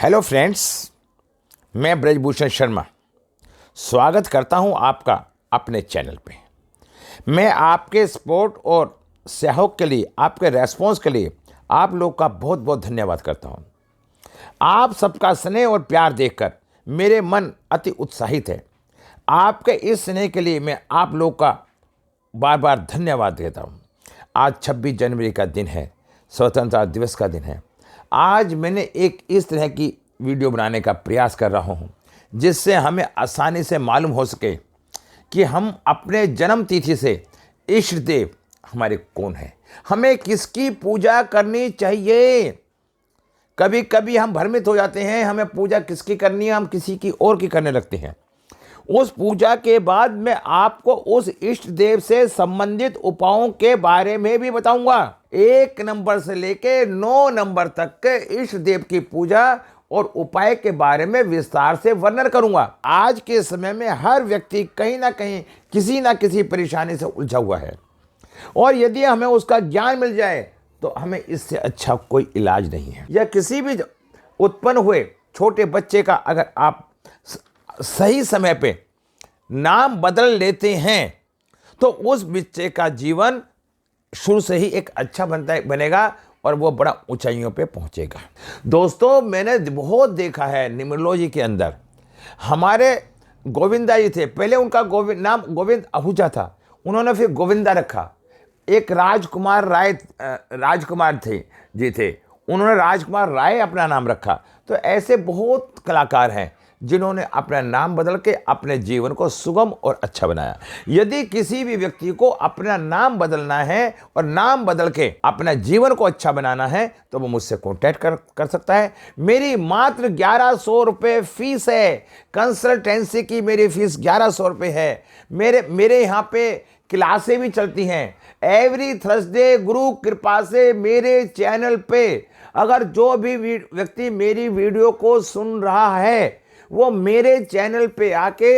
Hello friends, मैं ब्रजभूषण शर्मा स्वागत करता हूं आपका अपने चैनल पे। मैं आपके सपोर्ट और सहयोग के लिए, आपके रेस्पॉन्स के लिए आप लोग का बहुत बहुत धन्यवाद करता हूं। आप सबका स्नेह और प्यार देखकर मेरे मन अति उत्साहित है। आपके इस स्नेह के लिए मैं आप लोग का बार बार धन्यवाद देता हूं। आज 26 जनवरी का दिन है, स्वतंत्रता दिवस का दिन है। आज मैंने एक इस तरह की वीडियो बनाने का प्रयास कर रहा हूं जिससे हमें आसानी से मालूम हो सके कि हम अपने जन्म तिथि से इष्ट देव हमारे कौन है, हमें किसकी पूजा करनी चाहिए। कभी कभी हम भ्रमित हो जाते हैं, हमें पूजा किसकी करनी है, हम किसी की और की करने लगते हैं। उस पूजा के बाद मैं आपको उस इष्ट देव से संबंधित उपायों के बारे में भी बताऊंगा। 1 नंबर से लेके 9 नंबर तक के इष्ट देव की पूजा और उपाय के बारे में विस्तार से वर्णन करूंगा। आज के समय में हर व्यक्ति कहीं ना कहीं किसी ना किसी परेशानी से उलझा हुआ है और यदि हमें उसका ज्ञान मिल जाए तो हमें इससे अच्छा कोई इलाज नहीं है। या किसी भी उत्पन्न हुए छोटे बच्चे का अगर आप सही समय पे नाम बदल लेते हैं तो उस बच्चे का जीवन शुरू से ही एक अच्छा बनेगा और वो बड़ा ऊंचाइयों पे पहुंचेगा। दोस्तों, मैंने बहुत देखा है न्यूमरोलॉजी के अंदर। हमारे गोविंदा जी थे, पहले उनका नाम गोविंद आहूजा था, उन्होंने फिर गोविंदा रखा। एक राजकुमार थे जी थे, उन्होंने राजकुमार राय अपना नाम रखा। तो ऐसे बहुत कलाकार हैं जिन्होंने अपना नाम बदल के अपने जीवन को सुगम और अच्छा बनाया। यदि किसी भी व्यक्ति को अपना नाम बदलना है और नाम बदल के अपना जीवन को अच्छा बनाना है तो वो मुझसे कॉन्टैक्ट कर सकता है। मेरी मात्र 1100 रुपये फीस है। कंसल्टेंसी की मेरी फीस 1100 रुपये है। मेरे यहाँ पे क्लासें भी चलती हैं एवरी थर्सडे। गुरु कृपा से मेरे चैनल पे अगर जो भी व्यक्ति मेरी वीडियो को सुन रहा है वो मेरे चैनल पे आके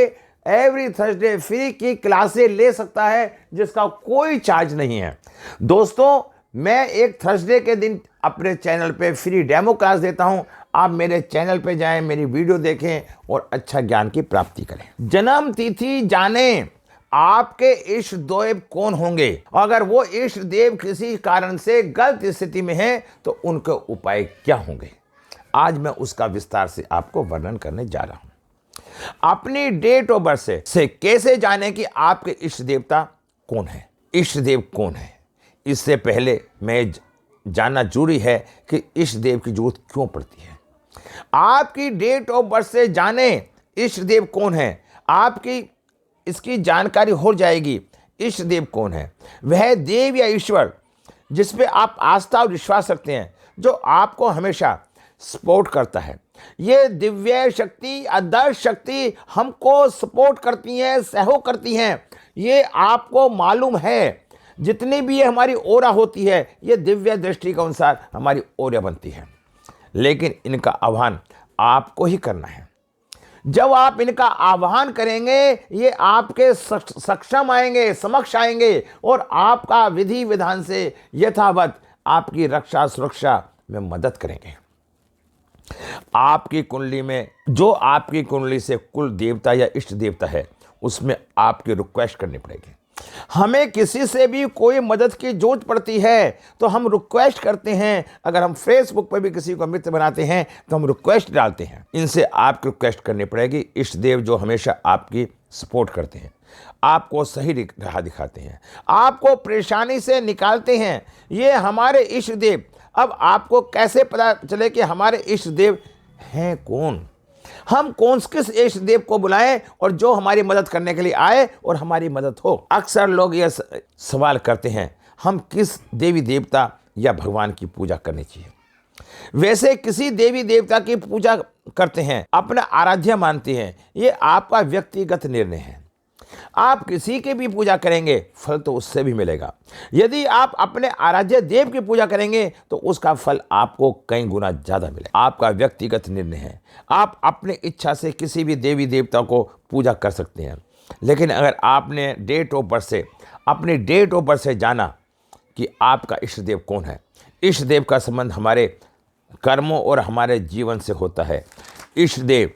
एवरी थर्सडे फ्री की क्लासें ले सकता है जिसका कोई चार्ज नहीं है। दोस्तों, मैं एक थर्सडे के दिन अपने चैनल पे फ्री डेमो क्लास देता हूं। आप मेरे चैनल पे जाएं, मेरी वीडियो देखें और अच्छा ज्ञान की प्राप्ति करें। जन्म तिथि जाने, आपके इष्ट देव कौन होंगे। अगर वो इष्ट देव किसी कारण से गलत स्थिति में हैं तो उनके उपाय क्या होंगे, आज मैं उसका विस्तार से आपको वर्णन करने जा रहा हूं। अपनी डेट ऑफ बर्थ से कैसे जाने कि आपके इष्ट देवता कौन है, इष्ट देव कौन है। इससे पहले मैं जानना जरूरी है कि इष्ट देव की जरूरत क्यों पड़ती है। आपकी डेट ऑफ बर्थ से जाने इष्ट देव कौन है, आपकी इसकी जानकारी हो जाएगी। इष्ट देव कौन है, वह देव या ईश्वर जिस पे आप आस्था और विश्वास रखते हैं, जो आपको हमेशा सपोर्ट करता है। ये दिव्य शक्ति, आदर्श शक्ति हमको सपोर्ट करती हैं, सहयोग करती हैं। ये आपको मालूम है, जितनी भी ये हमारी ओरा होती है ये दिव्य दृष्टि के अनुसार हमारी ओरा बनती है, लेकिन इनका आह्वान आपको ही करना है। जब आप इनका आह्वान करेंगे ये आपके सक्षम आएंगे, समक्ष आएंगे और आपका विधि विधान से यथावत आपकी रक्षा सुरक्षा में मदद करेंगे। आपकी कुंडली में जो आपकी कुंडली से कुल देवता या इष्ट देवता है उसमें आपकी रिक्वेस्ट करनी पड़ेगी। हमें किसी से भी कोई मदद की जरूरत पड़ती है तो हम रिक्वेस्ट करते हैं। अगर हम फेसबुक पर भी किसी को मित्र बनाते हैं तो हम रिक्वेस्ट डालते हैं। इनसे आपकी रिक्वेस्ट करनी पड़ेगी। इष्ट देव जो हमेशा आपकी सपोर्ट करते हैं, आपको सही राह दिखाते हैं, आपको परेशानी से निकालते हैं, ये हमारे इष्ट देव। अब आपको कैसे पता चले कि हमारे इष्ट देव हैं कौन, हम किस इष्ट देव को बुलाएं और जो हमारी मदद करने के लिए आए और हमारी मदद हो। अक्सर लोग यह सवाल करते हैं हम किस देवी देवता या भगवान की पूजा करनी चाहिए। वैसे किसी देवी देवता की पूजा करते हैं, अपना आराध्य मानते हैं, ये आपका व्यक्तिगत निर्णय है। आप किसी की भी पूजा करेंगे फल तो उससे भी मिलेगा। यदि आप अपने आराध्य देव की पूजा करेंगे तो उसका फल आपको कई गुना ज्यादा मिलेगा। आपका व्यक्तिगत निर्णय है। आप अपनी इच्छा से किसी भी देवी देवता को पूजा कर सकते हैं, लेकिन अगर आपने अपनी डेट ऑफ बर्थ से जाना कि आपका इष्ट देव कौन है। इष्ट देव का संबंध हमारे कर्मों और हमारे जीवन से होता है। इष्ट देव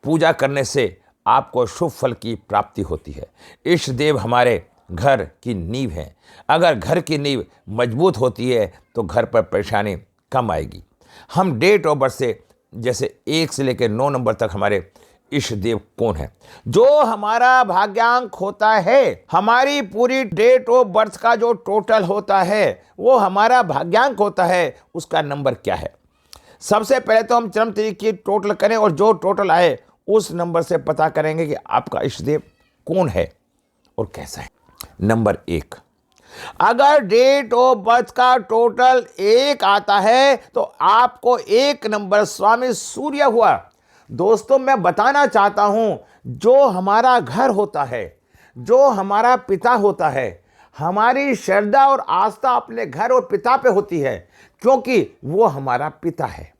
पूजा करने से आपको शुभ फल की प्राप्ति होती है। इष्ट देव हमारे घर की नींव है। अगर घर की नींव मजबूत होती है तो घर पर परेशानी कम आएगी। हम डेट ऑफ बर्थ से जैसे 1 से लेकर 9 नंबर तक हमारे इष्ट देव कौन है? जो हमारा भाग्यांक होता है, हमारी पूरी डेट ऑफ बर्थ का जो टोटल होता है वो हमारा भाग्यांक होता है, उसका नंबर क्या है? सबसे पहले तो हम जन्म तिथि की टोटल करें और जो टोटल आए उस नंबर से पता करेंगे कि आपका इष्ट देव कौन है और कैसा है। नंबर 1, अगर डेट ऑफ बर्थ का टोटल 1 आता है तो आपको 1 नंबर स्वामी सूर्य हुआ। दोस्तों, मैं बताना चाहता हूं, जो हमारा घर होता है, जो हमारा पिता होता है, हमारी श्रद्धा और आस्था अपने घर और पिता पे होती है, क्योंकि वो हमारा पिता है।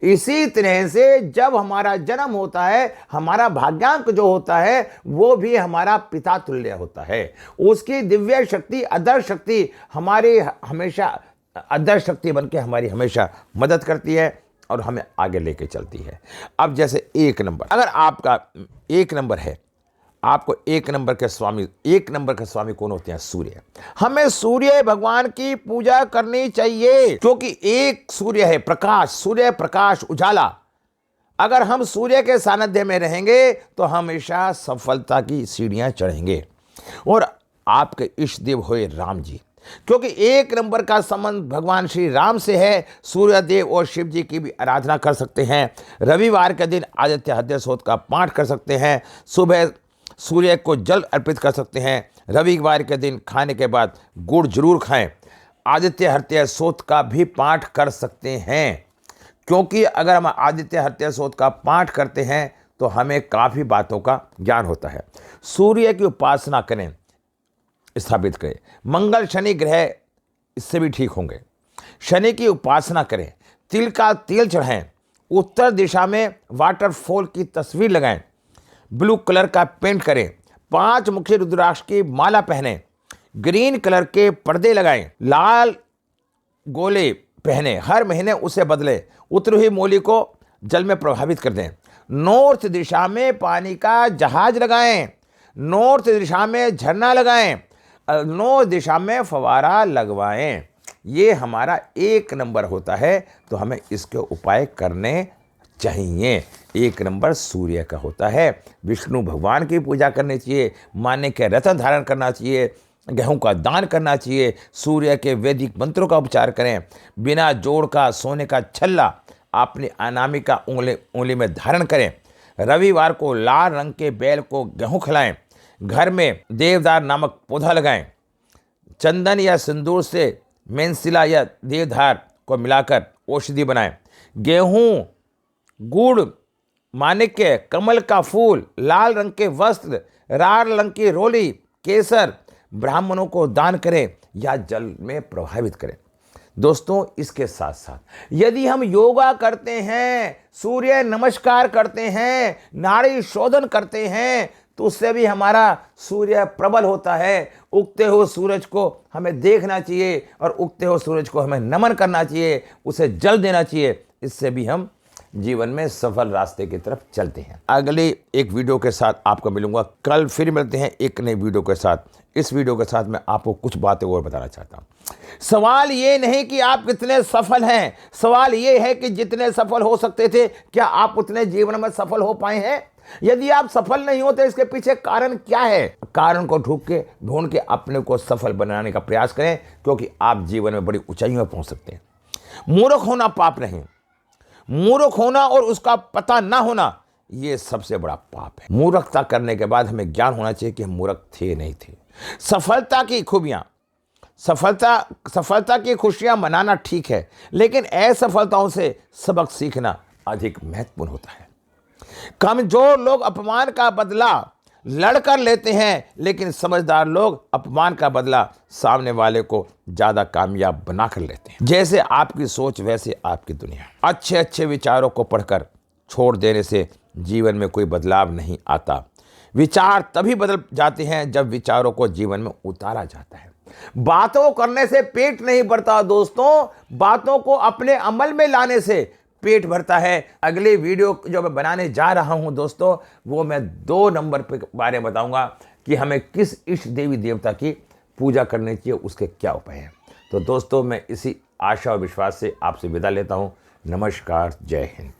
इसी तरह से जब हमारा जन्म होता है, हमारा भाग्यांक जो होता है वो भी हमारा पिता तुल्य होता है। उसकी दिव्य शक्ति, अदर शक्ति हमारी हमेशा अदर शक्ति बनके हमारी हमेशा मदद करती है और हमें आगे लेके चलती है। अब जैसे 1 नंबर, अगर आपका 1 नंबर है, आपको 1 नंबर के स्वामी कौन होते हैं? सूर्य। हमें सूर्य भगवान की पूजा करनी चाहिए, क्योंकि एक सूर्य है प्रकाश, सूर्य प्रकाश उजाला। अगर हम सूर्य के सानिध्य में रहेंगे तो हमेशा सफलता की सीढ़ियां चढ़ेंगे। और आपके इष्ट देव हुए राम जी, क्योंकि 1 नंबर का संबंध भगवान श्री राम से है। सूर्य देव और शिव जी की भी आराधना कर सकते हैं। रविवार के दिन आदित्य हृदय स्तोत्र का पाठ कर सकते हैं। सुबह सूर्य को जल अर्पित कर सकते हैं। रविवार के दिन खाने के बाद गुड़ जरूर खाएं। आदित्य हृदय स्तोत्र का भी पाठ कर सकते हैं, क्योंकि अगर हम आदित्य हृदय स्तोत्र का पाठ करते हैं तो हमें काफ़ी बातों का ज्ञान होता है। सूर्य की उपासना करें, स्थापित करें। मंगल शनि ग्रह इससे भी ठीक होंगे। शनि की उपासना करें, तिल का तेल चढ़ाएं, उत्तर दिशा में वाटरफॉल की तस्वीर लगाएं, ब्लू कलर का पेंट करें, 5 मुखी रुद्राक्ष की माला पहने, ग्रीन कलर के पर्दे लगाएं, लाल गोले पहने, हर महीने उसे बदलें, उतरी हुई मोली को जल में प्रभावित कर दें, नॉर्थ दिशा में पानी का जहाज लगाएं, नॉर्थ दिशा में झरना लगाएं, नॉर्थ दिशा में फवारा लगवाएं। ये हमारा 1 नंबर होता है, तो हमें इसके उपाय करने चाहिए। 1 नंबर सूर्य का होता है। विष्णु भगवान की पूजा करनी चाहिए, माने के रत्न धारण करना चाहिए, गेहूं का दान करना चाहिए, सूर्य के वैदिक मंत्रों का उपचार करें, बिना जोड़ का सोने का छल्ला अपनी अनामिका उंगली में धारण करें, रविवार को लाल रंग के बैल को गेहूं खिलाएं, घर में देवदार नामक पौधा लगाएं, चंदन या सिंदूर से मेनसिला या देवदार को मिलाकर औषधि बनाएं, गेहूं, गुड़, माणिक्य, कमल का फूल, लाल रंग के वस्त्र, लाल रंग की रोली, केसर ब्राह्मणों को दान करें या जल में प्रभावित करें। दोस्तों, इसके साथ साथ यदि हम योगा करते हैं, सूर्य नमस्कार करते हैं, नाड़ी शोधन करते हैं, तो उससे भी हमारा सूर्य प्रबल होता है। उगते हुए सूरज को हमें देखना चाहिए और उगते हुए सूरज को हमें नमन करना चाहिए, उसे जल देना चाहिए। इससे भी हम जीवन में सफल रास्ते की तरफ चलते हैं। अगले एक वीडियो के साथ आपको मिलूंगा। कल फिर मिलते हैं एक नई वीडियो के साथ। इस वीडियो के साथ मैं आपको कुछ बातें और बताना चाहता हूं। सवाल ये नहीं कि आप कितने सफल हैं, सवाल ये है कि जितने सफल हो सकते थे, क्या आप उतने जीवन में सफल हो पाए हैं? यदि आप सफल नहीं होते, इसके पीछे कारण क्या है? कारण को ढूंढ के अपने को सफल बनाने का प्रयास करें, क्योंकि आप जीवन में बड़ी ऊंचाइयों में पहुंच सकते हैं। मूर्ख होना पाप नहीं, मूर्ख होना और उसका पता ना होना ये सबसे बड़ा पाप है। मूर्खता करने के बाद हमें ज्ञान होना चाहिए कि हम मूर्ख थे नहीं थे। सफलता की खूबियां, सफलता की खुशियां मनाना ठीक है, लेकिन असफलताओं से सबक सीखना अधिक महत्वपूर्ण होता है। कमजोर लोग अपमान का बदला लड़कर लेते हैं, लेकिन समझदार लोग अपमान का बदला सामने वाले को ज्यादा कामयाब बनाकर लेते हैं। जैसे आपकी सोच वैसे आपकी दुनिया। अच्छे अच्छे विचारों को पढ़कर छोड़ देने से जीवन में कोई बदलाव नहीं आता। विचार तभी बदल जाते हैं जब विचारों को जीवन में उतारा जाता है। बातों करने से पेट नहीं भरता दोस्तों, बातों को अपने अमल में लाने से पेट भरता है। अगली वीडियो जो मैं बनाने जा रहा हूं दोस्तों, वो मैं 2 नंबर के बारे में बताऊंगा कि हमें किस इष्ट देवी देवता की पूजा करनी चाहिए, उसके क्या उपाय हैं। तो दोस्तों मैं इसी आशा और विश्वास से आपसे विदा लेता हूं। नमस्कार, जय हिंद।